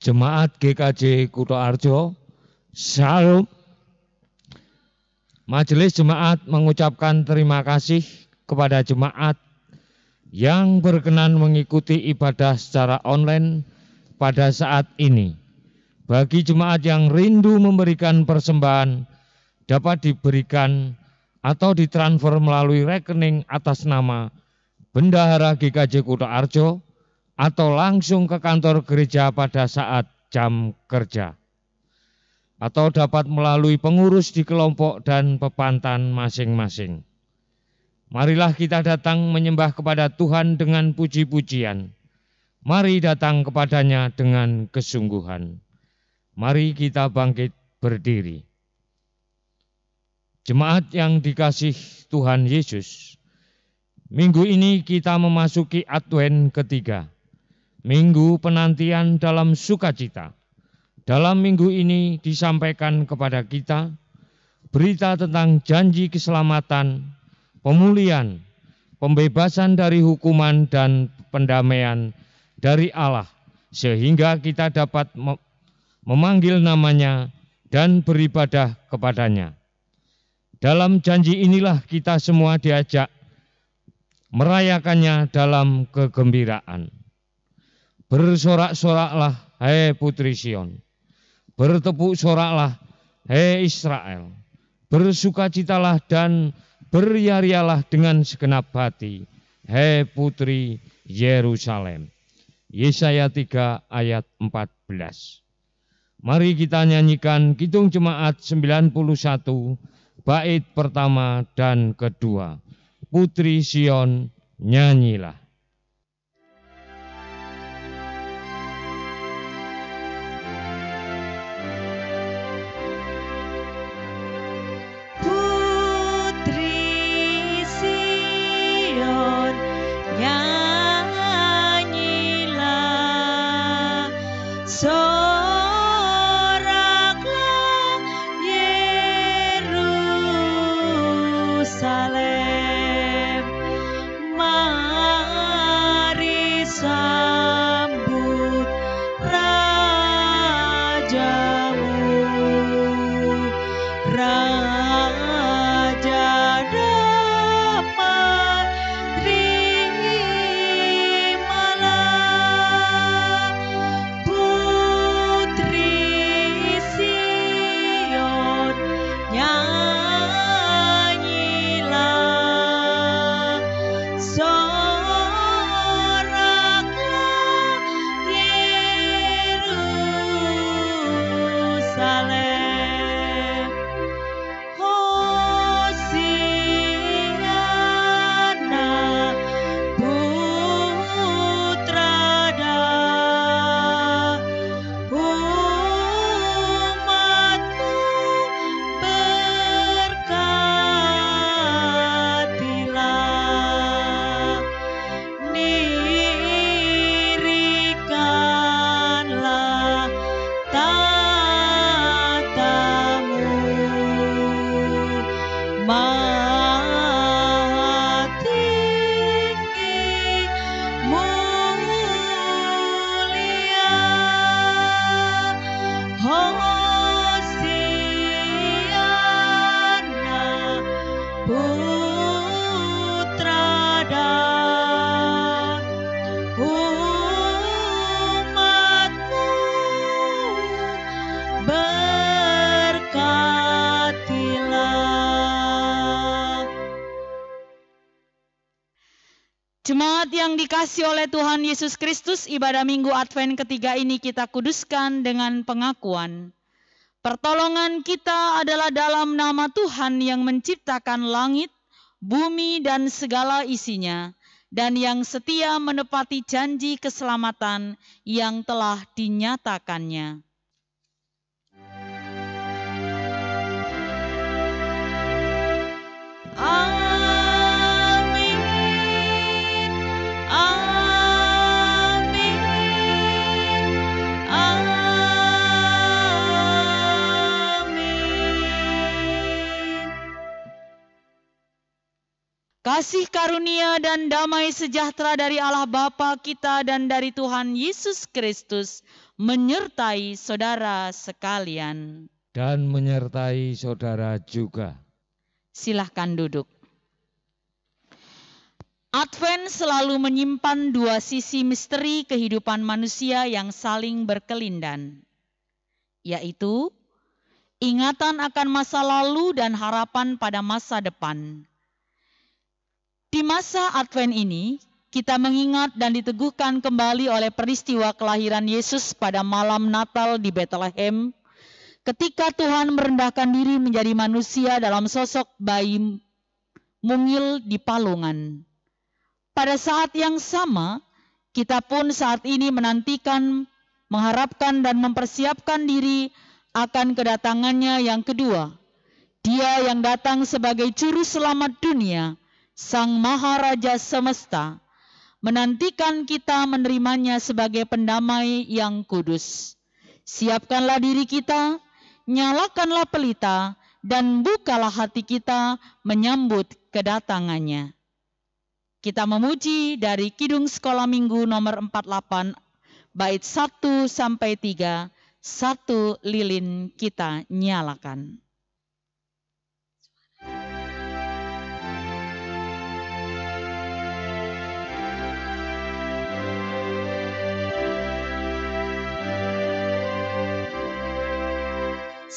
Jemaat GKJ Kutoarjo, Shalom. Majelis Jemaat mengucapkan terima kasih kepada jemaat yang berkenan mengikuti ibadah secara online pada saat ini. Bagi jemaat yang rindu memberikan persembahan, dapat diberikan atau ditransfer melalui rekening atas nama Bendahara GKJ Kutoarjo atau langsung ke kantor gereja pada saat jam kerja, atau dapat melalui pengurus di kelompok dan pepantan masing-masing. Marilah kita datang menyembah kepada Tuhan dengan puji-pujian. Mari datang kepadanya dengan kesungguhan. Mari kita bangkit berdiri. Jemaat yang dikasih Tuhan Yesus, minggu ini kita memasuki Advent ketiga, minggu penantian dalam sukacita. Dalam minggu ini disampaikan kepada kita berita tentang janji keselamatan, pemulihan, pembebasan dari hukuman dan pendamaian dari Allah, sehingga kita dapat memanggil namanya dan beribadah kepadanya. Dalam janji inilah kita semua diajak merayakannya dalam kegembiraan. Bersorak-soraklah, hai putri Sion. Bertepuk soraklah, hai Israel. Bersukacitalah dan beriarialah dengan segenap hati, hai putri Yerusalem. Yesaya 3 ayat 14. Mari kita nyanyikan Kidung Jemaat 91, bait pertama dan kedua. Putri Sion, nyanyilah. Jemaat yang dikasihi oleh Tuhan Yesus Kristus, ibadah Minggu Advent ketiga ini kita kuduskan dengan pengakuan. Pertolongan kita adalah dalam nama Tuhan yang menciptakan langit, bumi dan segala isinya, dan yang setia menepati janji keselamatan yang telah dinyatakannya. Kasih karunia dan damai sejahtera dari Allah Bapa kita dan dari Tuhan Yesus Kristus menyertai saudara sekalian. Dan menyertai saudara juga. Silahkan duduk. Advent selalu menyimpan dua sisi misteri kehidupan manusia yang saling berkelindan, yaitu ingatan akan masa lalu dan harapan pada masa depan. Di masa Advent ini, kita mengingat dan diteguhkan kembali oleh peristiwa kelahiran Yesus pada malam Natal di Bethlehem, ketika Tuhan merendahkan diri menjadi manusia dalam sosok bayi mungil di palungan. Pada saat yang sama, kita pun saat ini menantikan, mengharapkan dan mempersiapkan diri akan kedatangannya yang kedua. Dia yang datang sebagai juru selamat dunia, Sang Maharaja semesta, menantikan kita menerimanya sebagai pendamai yang kudus. Siapkanlah diri kita, nyalakanlah pelita, dan bukalah hati kita menyambut kedatangannya. Kita memuji dari Kidung Sekolah Minggu nomor 48, bait 1 sampai 3, satu lilin kita nyalakan.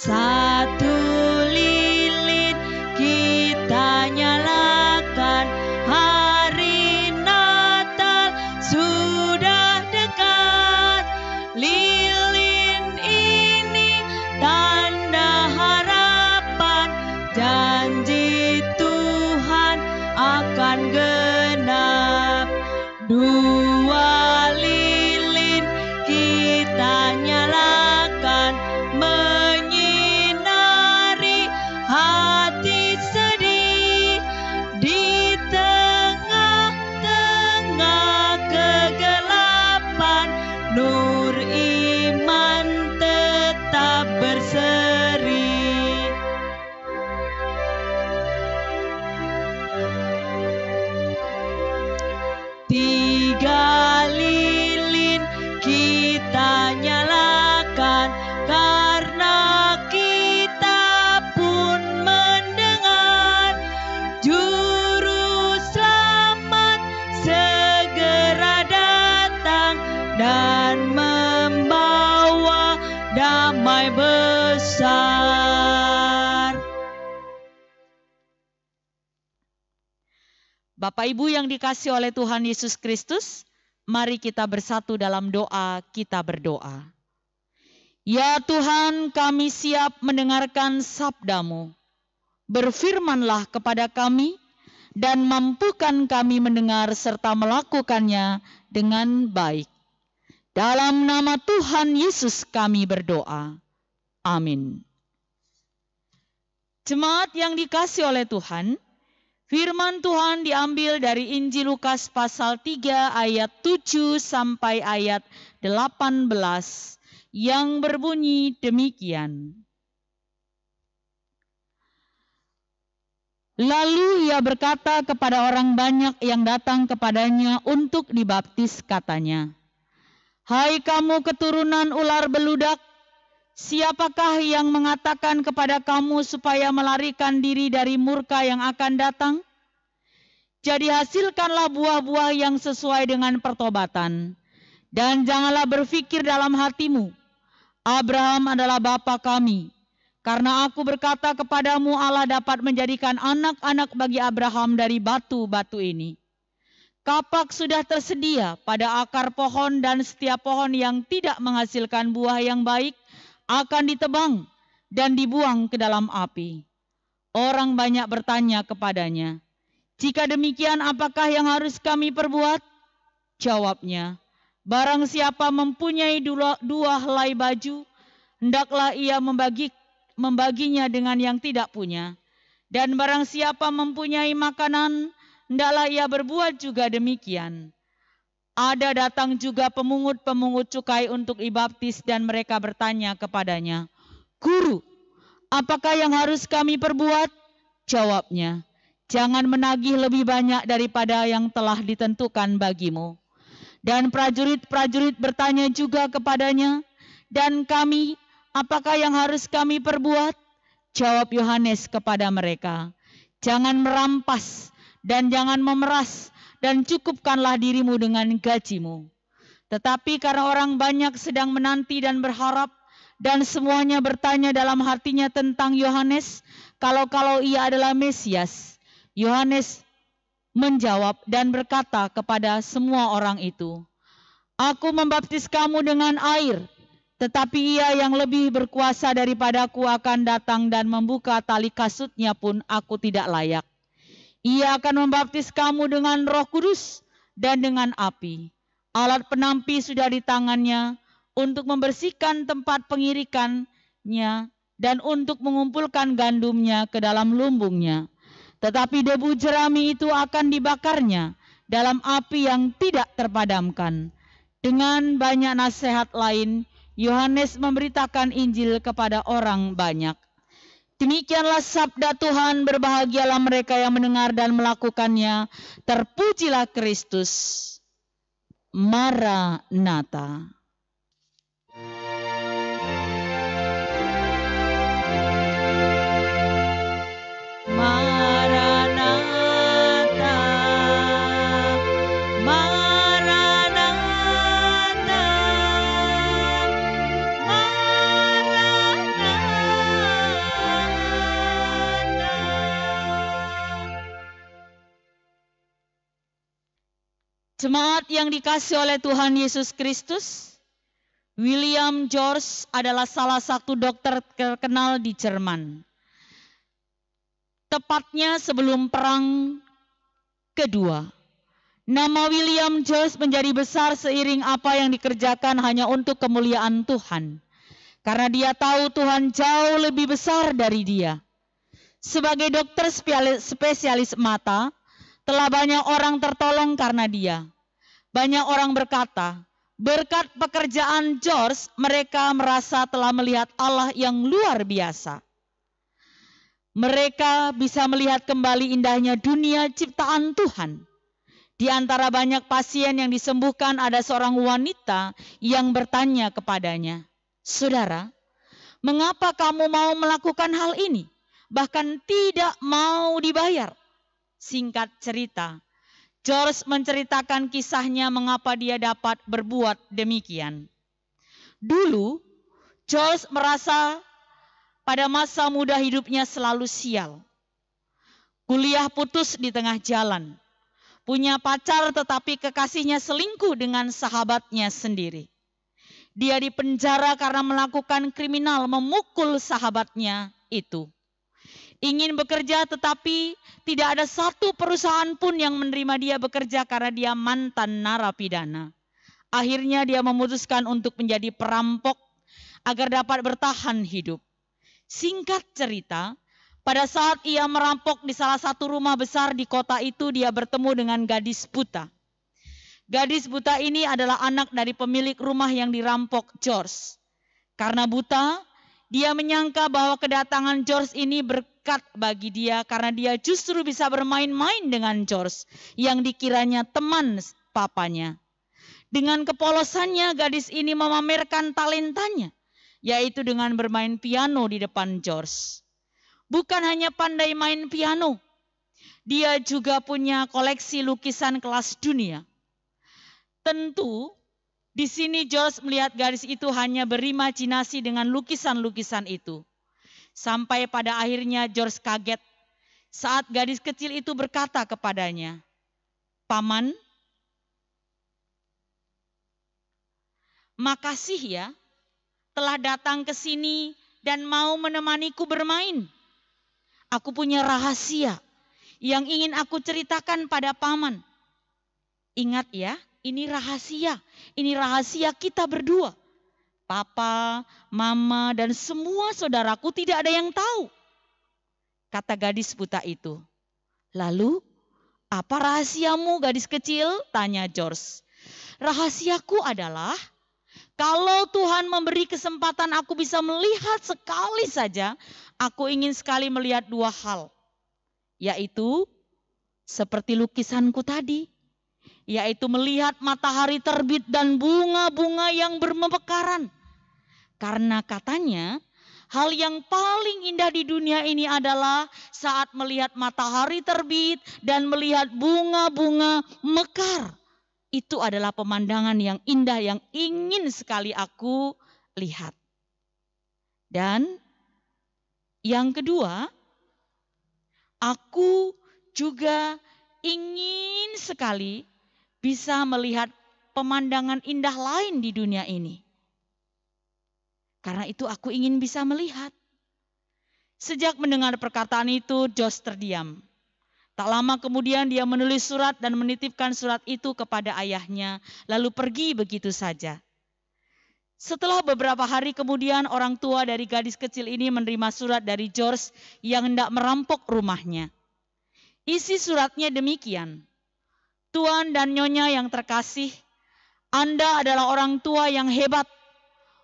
Satu lilin kita nyalakan, hari Natal sudah dekat. Lilin ini tanda harapan, janji Tuhan akan genap. Dua lilin kita nyalakan, menyinari hati sedih di tengah-tengah kegelapan. Nur iman tetap berseri. Tiga lilin kita nyalakan, karena kita pun mendengar Juru Selamat segera datang dan membawa damai besar. Bapak Ibu yang dikasihi oleh Tuhan Yesus Kristus, mari kita bersatu dalam doa, kita berdoa. Ya Tuhan, kami siap mendengarkan sabda-Mu. Berfirmanlah kepada kami dan mampukan kami mendengar serta melakukannya dengan baik. Dalam nama Tuhan Yesus kami berdoa. Amin. Jemaat yang dikasihi oleh Tuhan, firman Tuhan diambil dari Injil Lukas pasal 3 ayat 7 sampai ayat 18 yang berbunyi demikian. Lalu ia berkata kepada orang banyak yang datang kepadanya untuk dibaptis, katanya, "Hai kamu keturunan ular beludak, siapakah yang mengatakan kepada kamu supaya melarikan diri dari murka yang akan datang? Jadi hasilkanlah buah-buah yang sesuai dengan pertobatan. Dan janganlah berpikir dalam hatimu, Abraham adalah bapa kami. Karena aku berkata kepadamu, Allah dapat menjadikan anak-anak bagi Abraham dari batu-batu ini. Kapak sudah tersedia pada akar pohon, dan setiap pohon yang tidak menghasilkan buah yang baik akan ditebang dan dibuang ke dalam api." Orang banyak bertanya kepadanya, "Jika demikian, apakah yang harus kami perbuat?" Jawabnya, "Barang siapa mempunyai dua helai baju, hendaklah ia membaginya dengan yang tidak punya. Dan barang siapa mempunyai makanan, hendaklah ia berbuat juga demikian." Ada datang juga pemungut-pemungut cukai untuk dibaptis, dan mereka bertanya kepadanya, "Guru, apakah yang harus kami perbuat?" Jawabnya, Jangan menagih lebih banyak daripada yang telah ditentukan bagimu. Dan prajurit-prajurit bertanya juga kepadanya, dan kami, apakah yang harus kami perbuat? Jawab Yohanes kepada mereka, jangan merampas dan jangan memeras, dan cukupkanlah dirimu dengan gajimu. Tetapi karena orang banyak sedang menanti dan berharap, dan semuanya bertanya dalam hatinya tentang Yohanes, kalau ia adalah Mesias, Yohanes menjawab dan berkata kepada semua orang itu, aku membaptis kamu dengan air, tetapi ia yang lebih berkuasa daripadaku akan datang dan membuka tali kasutnya pun aku tidak layak. Ia akan membaptis kamu dengan Roh Kudus dan dengan api. Alat penampi sudah di tangannya untuk membersihkan tempat pengirikannya dan untuk mengumpulkan gandumnya ke dalam lumbungnya. Tetapi debu jerami itu akan dibakarnya dalam api yang tidak terpadamkan. Dengan banyak nasihat lain, Yohanes memberitakan Injil kepada orang banyak. Demikianlah sabda Tuhan, berbahagialah mereka yang mendengar dan melakukannya. Terpujilah Kristus. Maranatha. Maranatha, Maranatha, Maranatha. Jemaat yang dikasihi oleh Tuhan Yesus Kristus, William George adalah salah satu dokter terkenal di Jerman. Tepatnya sebelum Perang Kedua. Nama William George menjadi besar seiring apa yang dikerjakan hanya untuk kemuliaan Tuhan. Karena dia tahu Tuhan jauh lebih besar dari dia. Sebagai dokter spesialis mata, telah banyak orang tertolong karena dia. Banyak orang berkata, berkat pekerjaan George, mereka merasa telah melihat Allah yang luar biasa. Mereka bisa melihat kembali indahnya dunia ciptaan Tuhan. Di antara banyak pasien yang disembuhkan, ada seorang wanita yang bertanya kepadanya, saudara, mengapa kamu mau melakukan hal ini? Bahkan tidak mau dibayar. Singkat cerita, George menceritakan kisahnya mengapa dia dapat berbuat demikian. Dulu, George merasa pada masa muda hidupnya selalu sial. Kuliah putus di tengah jalan. Punya pacar tetapi kekasihnya selingkuh dengan sahabatnya sendiri. Dia dipenjara karena melakukan kriminal, memukul sahabatnya itu. Ingin bekerja tetapi tidak ada satu perusahaan pun yang menerima dia bekerja karena dia mantan narapidana. Akhirnya dia memutuskan untuk menjadi perampok agar dapat bertahan hidup. Singkat cerita, pada saat ia merampok di salah satu rumah besar di kota itu, dia bertemu dengan gadis buta. Gadis buta ini adalah anak dari pemilik rumah yang dirampok George. Karena buta, dia menyangka bahwa kedatangan George ini berkat bagi dia karena dia justru bisa bermain-main dengan George yang dikiranya teman papanya. Dengan kepolosannya, gadis ini memamerkan talentanya, yaitu dengan bermain piano di depan George. Bukan hanya pandai main piano, dia juga punya koleksi lukisan kelas dunia. Tentu, di sini George melihat gadis itu hanya berimajinasi dengan lukisan-lukisan itu. Sampai pada akhirnya George kaget saat gadis kecil itu berkata kepadanya, "Paman, makasih ya telah datang ke sini dan mau menemaniku bermain. Aku punya rahasia yang ingin aku ceritakan pada paman. Ingat ya, ini rahasia kita berdua. Papa, mama, dan semua saudaraku tidak ada yang tahu," kata gadis buta itu. "Lalu, apa rahasiamu gadis kecil?" tanya George. "Rahasiaku adalah kalau Tuhan memberi kesempatan aku bisa melihat sekali saja, aku ingin sekali melihat dua hal, yaitu seperti lukisanku tadi, yaitu melihat matahari terbit dan bunga-bunga yang bermekaran. Karena katanya, hal yang paling indah di dunia ini adalah saat melihat matahari terbit dan melihat bunga-bunga mekar. Itu adalah pemandangan yang indah yang ingin sekali aku lihat. Dan yang kedua, aku juga ingin sekali bisa melihat pemandangan indah lain di dunia ini. Karena itu aku ingin bisa melihat. Sejak mendengar perkataan itu, George terdiam. Tak lama kemudian dia menulis surat dan menitipkan surat itu kepada ayahnya, lalu pergi begitu saja. Setelah beberapa hari kemudian, orang tua dari gadis kecil ini menerima surat dari George yang hendak merampok rumahnya. Isi suratnya demikian. Tuan dan Nyonya yang terkasih, Anda adalah orang tua yang hebat.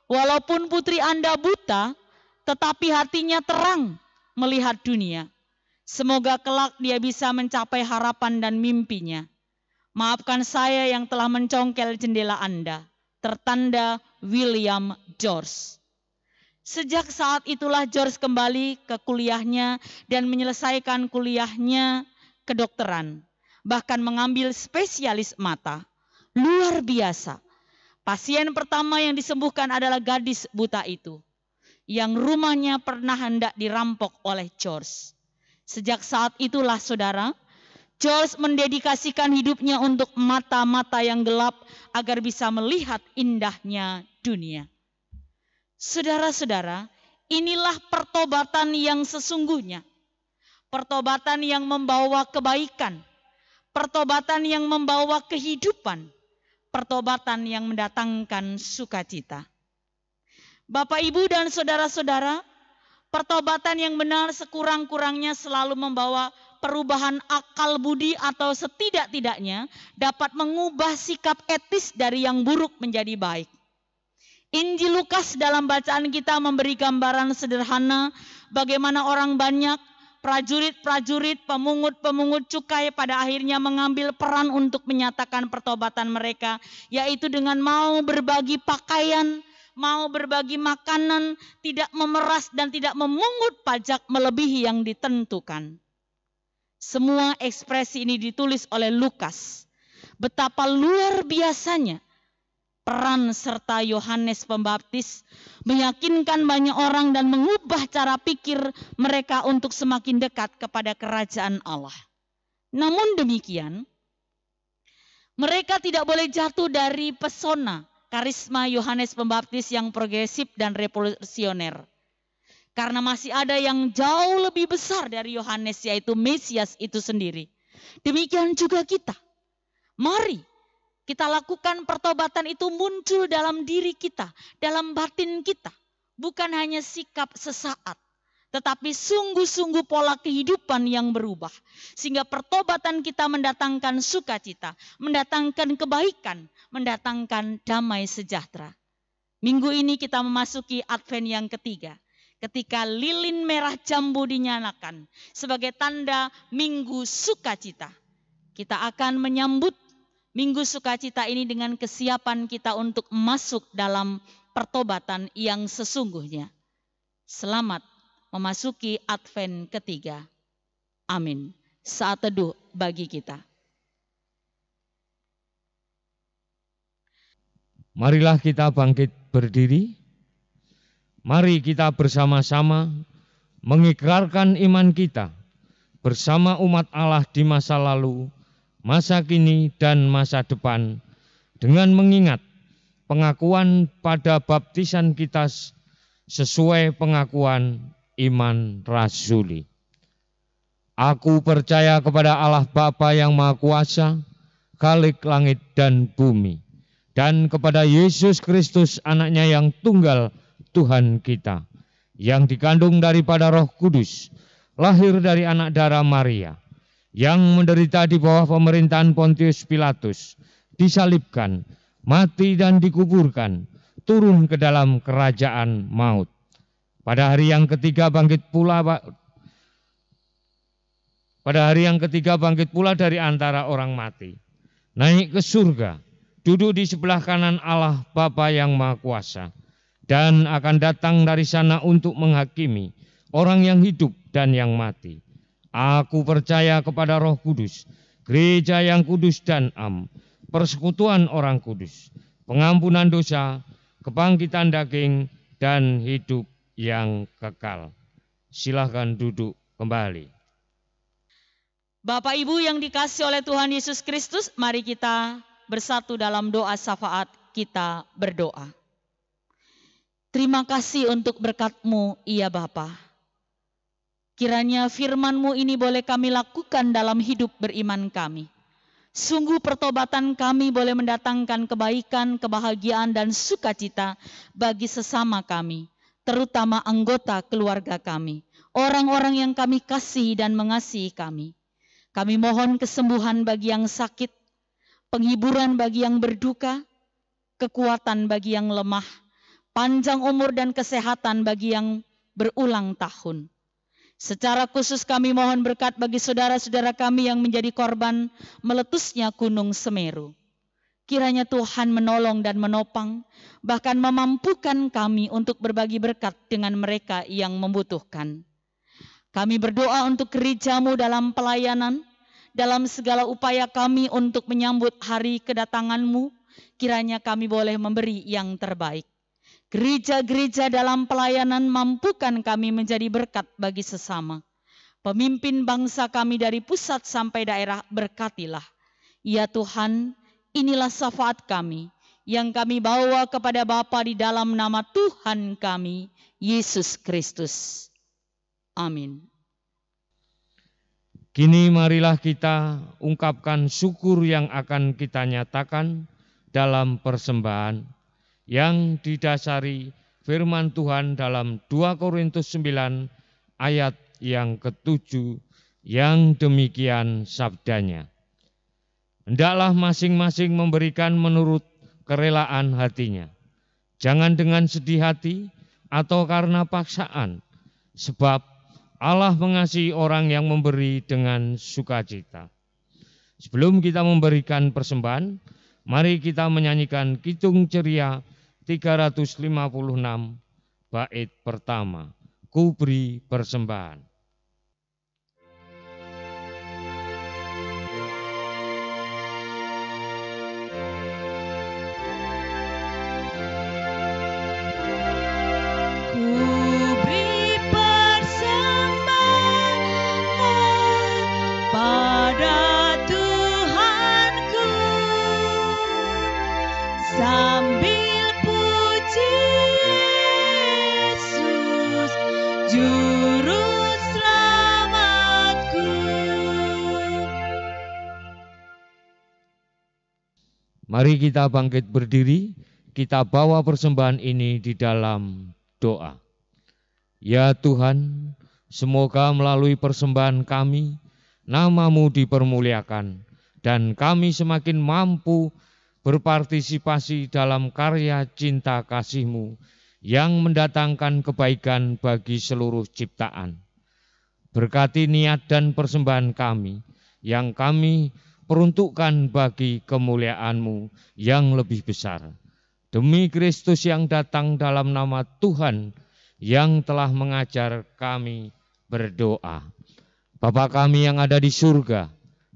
Walaupun putri Anda buta, tetapi hatinya terang melihat dunia. Semoga kelak dia bisa mencapai harapan dan mimpinya. Maafkan saya yang telah mencongkel jendela Anda. Tertanda William George. Sejak saat itulah George kembali ke kuliahnya dan menyelesaikan kuliahnya kedokteran. Bahkan mengambil spesialis mata. Luar biasa. Pasien pertama yang disembuhkan adalah gadis buta itu, yang rumahnya pernah hendak dirampok oleh George. Sejak saat itulah saudara, George mendedikasikan hidupnya untuk mata-mata yang gelap agar bisa melihat indahnya dunia. Saudara-saudara, inilah pertobatan yang sesungguhnya. Pertobatan yang membawa kebaikan. Pertobatan yang membawa kehidupan. Pertobatan yang mendatangkan sukacita. Bapak, Ibu, dan saudara-saudara, pertobatan yang benar sekurang-kurangnya selalu membawa perubahan akal budi atau setidak-tidaknya dapat mengubah sikap etis dari yang buruk menjadi baik. Injil Lukas dalam bacaan kita memberi gambaran sederhana bagaimana orang banyak, prajurit-prajurit, pemungut-pemungut cukai pada akhirnya mengambil peran untuk menyatakan pertobatan mereka, yaitu dengan mau berbagi pakaian, mau berbagi makanan, tidak memeras dan tidak memungut pajak melebihi yang ditentukan. Semua ekspresi ini ditulis oleh Lukas. Betapa luar biasanya peran serta Yohanes Pembaptis meyakinkan banyak orang dan mengubah cara pikir mereka untuk semakin dekat kepada kerajaan Allah. Namun demikian, mereka tidak boleh jatuh dari pesona karisma Yohanes Pembaptis yang progresif dan revolusioner. Karena masih ada yang jauh lebih besar dari Yohanes, yaitu Mesias itu sendiri. Demikian juga kita. Mari kita lakukan pertobatan itu muncul dalam diri kita, dalam batin kita. Bukan hanya sikap sesaat, tetapi sungguh-sungguh pola kehidupan yang berubah. Sehingga pertobatan kita mendatangkan sukacita, mendatangkan kebaikan, mendatangkan damai sejahtera. Minggu ini kita memasuki Advent yang ketiga. Ketika lilin merah jambu dinyalakan sebagai tanda Minggu Sukacita. Kita akan menyambut Minggu Sukacita ini dengan kesiapan kita untuk masuk dalam pertobatan yang sesungguhnya. Selamat memasuki Advent ketiga. Amin. Saat teduh bagi kita. Marilah kita bangkit berdiri. Mari kita bersama-sama mengikrarkan iman kita bersama umat Allah di masa lalu, masa kini, dan masa depan dengan mengingat pengakuan pada baptisan kita sesuai pengakuan iman rasuli. Aku percaya kepada Allah Bapa yang Maha Kuasa, Khalik langit dan bumi, dan kepada Yesus Kristus anaknya yang tunggal Tuhan kita, yang dikandung daripada Roh Kudus, lahir dari anak darah Maria, yang menderita di bawah pemerintahan Pontius Pilatus, disalibkan, mati dan dikuburkan, turun ke dalam kerajaan maut. Pada hari yang ketiga bangkit pula Pada hari yang ketiga bangkit pula dari antara orang mati, naik ke surga, duduk di sebelah kanan Allah Bapa yang Maha Kuasa, dan akan datang dari sana untuk menghakimi orang yang hidup dan yang mati. Aku percaya kepada Roh Kudus, gereja yang kudus dan am, persekutuan orang kudus, pengampunan dosa, kebangkitan daging, dan hidup yang kekal. Silahkan duduk kembali. Bapak Ibu yang dikasihi oleh Tuhan Yesus Kristus, mari kita bersatu dalam doa syafaat. Kita berdoa. Terima kasih untuk berkat-Mu, ya Bapa. Kiranya firman-Mu ini boleh kami lakukan dalam hidup beriman kami. Sungguh pertobatan kami boleh mendatangkan kebaikan, kebahagiaan, dan sukacita bagi sesama kami, terutama anggota keluarga kami, orang-orang yang kami kasihi dan mengasihi kami. Kami mohon kesembuhan bagi yang sakit, penghiburan bagi yang berduka, kekuatan bagi yang lemah, panjang umur dan kesehatan bagi yang berulang tahun. Secara khusus kami mohon berkat bagi saudara-saudara kami yang menjadi korban meletusnya Gunung Semeru. Kiranya Tuhan menolong dan menopang, bahkan memampukan kami untuk berbagi berkat dengan mereka yang membutuhkan. Kami berdoa untuk gereja-Mu dalam pelayanan, dalam segala upaya kami untuk menyambut hari kedatangan-Mu, kiranya kami boleh memberi yang terbaik. Gereja-gereja dalam pelayanan mampukan kami menjadi berkat bagi sesama. Pemimpin bangsa kami dari pusat sampai daerah berkatilah. Ya Tuhan, inilah syafaat kami yang kami bawa kepada Bapa di dalam nama Tuhan kami, Yesus Kristus. Amin. Kini marilah kita ungkapkan syukur yang akan kita nyatakan dalam persembahan yang didasari firman Tuhan dalam 2 Korintus 9 ayat yang ke-7 yang demikian sabdanya. Hendaklah masing-masing memberikan menurut kerelaan hatinya, jangan dengan sedih hati atau karena paksaan, sebab Allah mengasihi orang yang memberi dengan sukacita. Sebelum kita memberikan persembahan, mari kita menyanyikan Kidung Ceria 356 bait pertama, Ku beri persembahan. Sambil puji Yesus, Juru Selamatku. Mari kita bangkit berdiri, kita bawa persembahan ini di dalam doa. Ya Tuhan, semoga melalui persembahan kami, nama-Mu dipermuliakan, dan kami semakin mampu berpartisipasi dalam karya cinta kasih-Mu yang mendatangkan kebaikan bagi seluruh ciptaan. Berkati niat dan persembahan kami yang kami peruntukkan bagi kemuliaan-Mu yang lebih besar. Demi Kristus yang datang dalam nama Tuhan yang telah mengajar kami berdoa. Bapa kami yang ada di surga,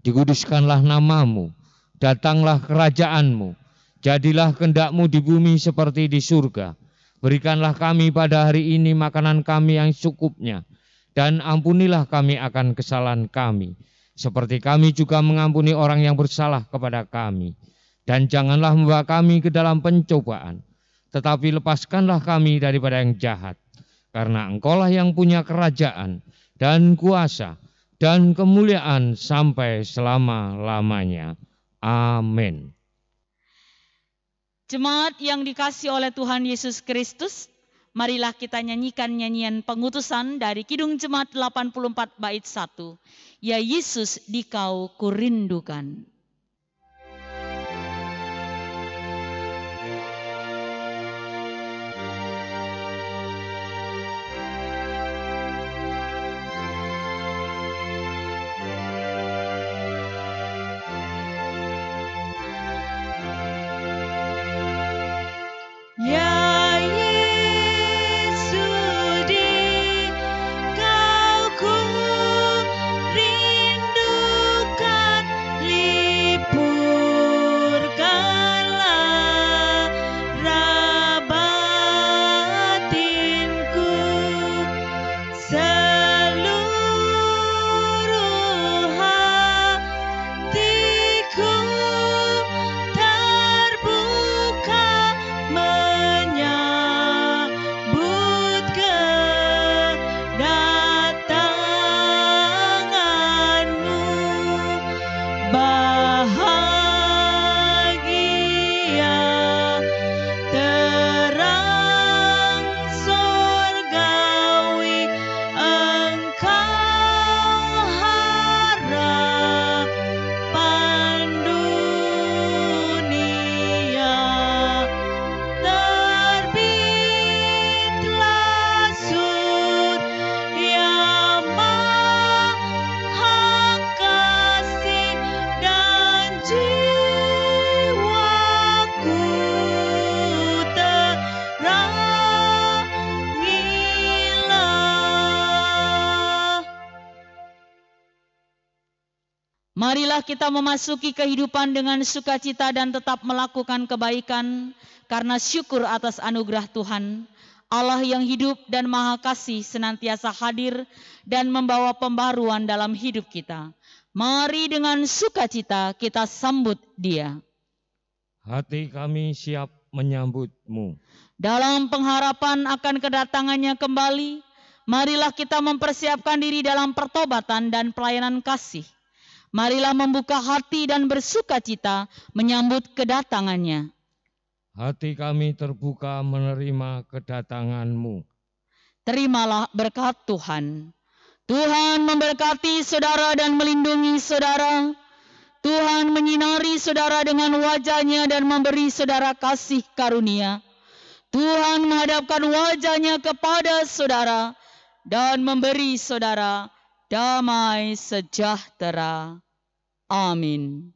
dikuduskanlah nama-Mu. Datanglah kerajaan-Mu, jadilah kehendak-Mu di bumi seperti di surga. Berikanlah kami pada hari ini makanan kami yang cukupnya, dan ampunilah kami akan kesalahan kami, seperti kami juga mengampuni orang yang bersalah kepada kami. Dan janganlah membawa kami ke dalam pencobaan, tetapi lepaskanlah kami daripada yang jahat. Karena Engkaulah yang punya kerajaan, dan kuasa, dan kemuliaan sampai selama-lamanya. Amin. Jemaat yang dikasihi oleh Tuhan Yesus Kristus, marilah kita nyanyikan nyanyian pengutusan dari Kidung Jemaat 84 bait 1. Ya Yesus, Dikau kurindukan. Marilah kita memasuki kehidupan dengan sukacita dan tetap melakukan kebaikan karena syukur atas anugerah Tuhan. Allah yang hidup dan maha kasih senantiasa hadir dan membawa pembaruan dalam hidup kita. Mari dengan sukacita kita sambut Dia. Hati kami siap menyambut-Mu. Dalam pengharapan akan kedatangannya kembali, marilah kita mempersiapkan diri dalam pertobatan dan pelayanan kasih. Marilah membuka hati dan bersukacita menyambut kedatangannya. Hati kami terbuka menerima kedatangan-Mu. Terimalah berkat Tuhan. Tuhan memberkati saudara dan melindungi saudara. Tuhan menyinari saudara dengan wajah-Nya dan memberi saudara kasih karunia. Tuhan menghadapkan wajah-Nya kepada saudara dan memberi saudara damai sejahtera. Amin.